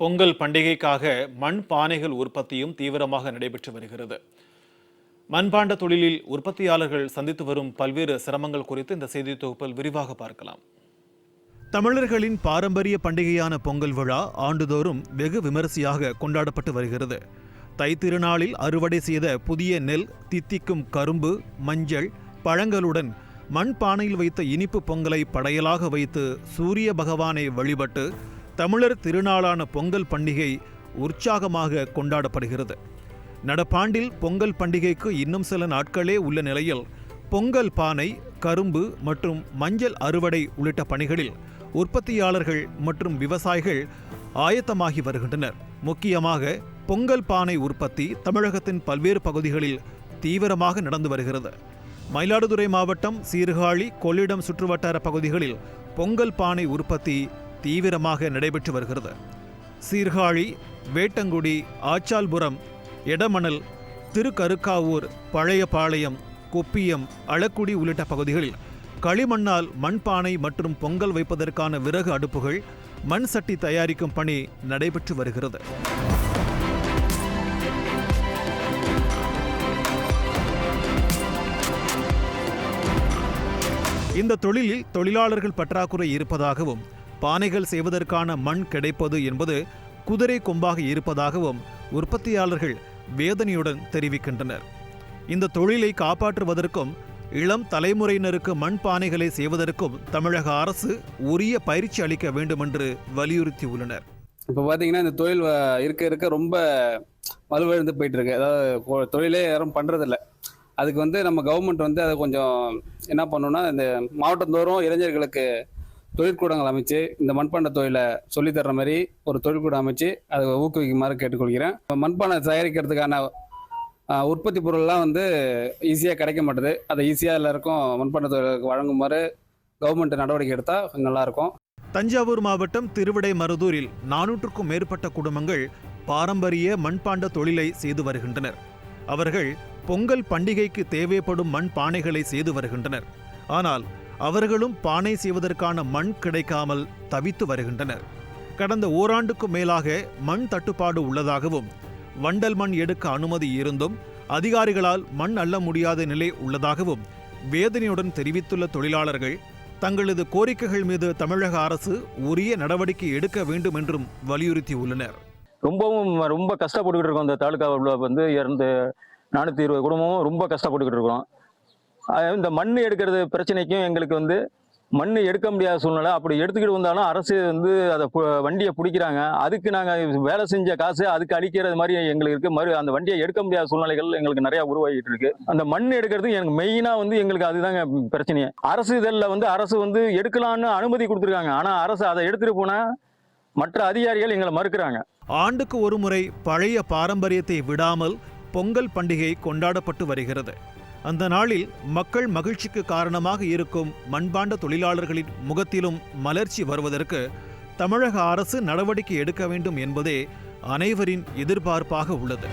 பொங்கல் பண்டிகைக்காக மண் பானைகள் உற்பத்தியும் தீவிரமாக நடைபெற்று வருகிறது. மண்பாண்ட தொழிலில் உற்பத்தியாளர்கள் சந்தித்து வரும் பல்வேறு சிரமங்கள் குறித்து இந்த செய்தி தொகுப்பில் விரிவாக பார்க்கலாம். தமிழர்களின் பாரம்பரிய பண்டிகையான பொங்கல் விழா ஆண்டுதோறும் வெகு விமரிசையாக கொண்டாடப்பட்டு வருகிறது. தை திருநாளில் அறுவடை செய்த புதிய நெல், தித்திக்கும் கரும்பு, மஞ்சள், பழங்களுடன் மண் பானையில் வைத்த இனிப்பு பொங்கலை படையலாக வைத்து சூரிய பகவானை வழிபட்டு தமிழர் திருநாளான பொங்கல் பண்டிகை உற்சாகமாக கொண்டாடப்படுகிறது. நடப்பாண்டில் பொங்கல் பண்டிகைக்கு இன்னும் சில நாட்களே உள்ள நிலையில் பொங்கல் பானை, கரும்பு மற்றும் மஞ்சள் அறுவடை உள்ளிட்ட பணிகளில் உற்பத்தியாளர்கள் மற்றும் விவசாயிகள் ஆயத்தமாகி வருகின்றனர். முக்கியமாக பொங்கல் பானை உற்பத்தி தமிழகத்தின் பல்வேறு பகுதிகளில் தீவிரமாக நடந்து வருகிறது. மயிலாடுதுறை மாவட்டம் சீர்காழி, கொள்ளிடம் சுற்றுவட்டார பகுதிகளில் பொங்கல் பானை உற்பத்தி தீவிரமாக நடைபெற்று வருகிறது. சீர்காழி, வேட்டங்குடி, ஆச்சால்புரம், எடமணல், திருக்கருக்காவூர், பழையபாளையம், கொப்பியம், அளக்குடி உள்ளிட்ட பகுதிகளில் களிமண்ணால் மண்பானை மற்றும் பொங்கல் வைப்பதற்கான விறகு அடுப்புகள், மண் சட்டி தயாரிக்கும் பணி நடைபெற்று வருகிறது. இந்த தொழிலில் தொழிலாளர்கள் பற்றாக்குறை இருப்பதாகவும் பானைகள் செய்வதற்கான மண் கிடைப்பது என்பது குதிரை கொம்பாக இருப்பதாகவும் உற்பத்தியாளர்கள் வேதனையுடன் தெரிவிக்கின்றனர். இந்த தொழிலை காப்பாற்றுவதற்கும் இளம் தலைமுறையினருக்கு மண் பானைகளை செய்வதற்கும் தமிழக அரசு உரிய பயிற்சி அளிக்க வேண்டும் என்று வலியுறுத்தியுள்ளனர். இப்போ பார்த்தீங்கன்னா இந்த தொழில் இருக்க ரொம்ப வலுவிழந்து போயிட்டு இருக்கு. அதாவது தொழிலே யாரும் பண்றதில்ல. அதுக்கு நம்ம கவர்மெண்ட் அதை கொஞ்சம் என்ன பண்ணணும்னா, இந்த மாவட்டந்தோறும் இளைஞர்களுக்கு தொழிற்கூடங்கள் அமைச்சு இந்த மண்பாண்ட தொழிலை சொல்லித்தர்ற மாதிரி ஒரு தொழிற்கூடம் அமைச்சு அதை ஊக்குவிக்குமாறு கேட்டுக்கொள்கிறேன். மண்பானை தயாரிக்கிறதுக்கான உற்பத்தி பொருள்லாம் ஈஸியாக கிடைக்க மாட்டுது. அதை ஈஸியாக எல்லாருக்கும் மண்பாண்ட தொழிலுக்கு வழங்குமாறு கவர்மெண்ட் நடவடிக்கை எடுத்தால் கொஞ்சம் நல்லாயிருக்கும். தஞ்சாவூர் மாவட்டம் திருவிடைமருதூரில் 400க்கும் மேற்பட்ட குடும்பங்கள் பாரம்பரிய மண்பாண்ட தொழிலை செய்து வருகின்றனர். அவர்கள் பொங்கல் பண்டிகைக்கு தேவைப்படும் மண் பானைகளை செய்து வருகின்றனர். ஆனால் அவர்களும் பானை செய்வதற்கான மண் கிடைக்காமல் தவித்து வருகின்றனர். கடந்த ஓராண்டுக்கும் மேலாக மண் தட்டுப்பாடு உள்ளதாகவும், வண்டல் மண் எடுக்க அனுமதி இருந்தும் அதிகாரிகளால் மண் அள்ள முடியாத நிலை உள்ளதாகவும் வேதனையுடன் தெரிவித்துள்ள தொழிலாளர்கள் தங்களது கோரிக்கைகள் மீது தமிழக அரசு உரிய நடவடிக்கை எடுக்க வேண்டும் என்றும் வலியுறுத்தியுள்ளனர். ரொம்ப கஷ்டப்பட்டுக்கிட்டு இருக்கோம். இந்த தாலுகாவில் இறந்து 420 குடும்பமும் ரொம்ப கஷ்டப்பட்டுக்கிட்டு இருக்கோம். இந்த மண் எடுக்கிறது பிரச்சனைக்கும் எங்களுக்கு மண் எடுக்க முடியாத சூழ்நிலை. அப்படி எடுத்துக்கிட்டு வந்தாலும் அரசு அதை வண்டியை பிடிக்கிறாங்க. அதுக்கு நாங்கள் வேலை செஞ்ச காசு அதுக்கு அளிக்கிறது மாதிரி எங்களுக்கு இருக்கு. அந்த வண்டியை எடுக்க முடியாத சூழ்நிலைகள் எங்களுக்கு நிறைய உருவாகிட்டு இருக்கு. அந்த மண் எடுக்கிறது எனக்கு மெயினா எங்களுக்கு அதுதாங்க பிரச்சனையே. அரசு இதில் அரசு எடுக்கலான்னு அனுமதி கொடுத்துருக்காங்க. ஆனால் அரசு அதை எடுத்துட்டு போனா மற்ற அதிகாரிகள் எங்களை மறுக்கிறாங்க. ஆண்டுக்கு ஒரு முறை பழைய பாரம்பரியத்தை விடாமல் பொங்கல் பண்டிகை கொண்டாடப்பட்டு வருகிறது. அந்த நாளில் மக்கள் மகிழ்ச்சிக்கு காரணமாக இருக்கும் மண்பாண்ட தொழிலாளர்களின் முகத்திலும் மலர்ச்சி வருவதற்கு தமிழக அரசு நடவடிக்கை எடுக்க வேண்டும் என்பதே அனைவரின் எதிர்பார்ப்பாக உள்ளது.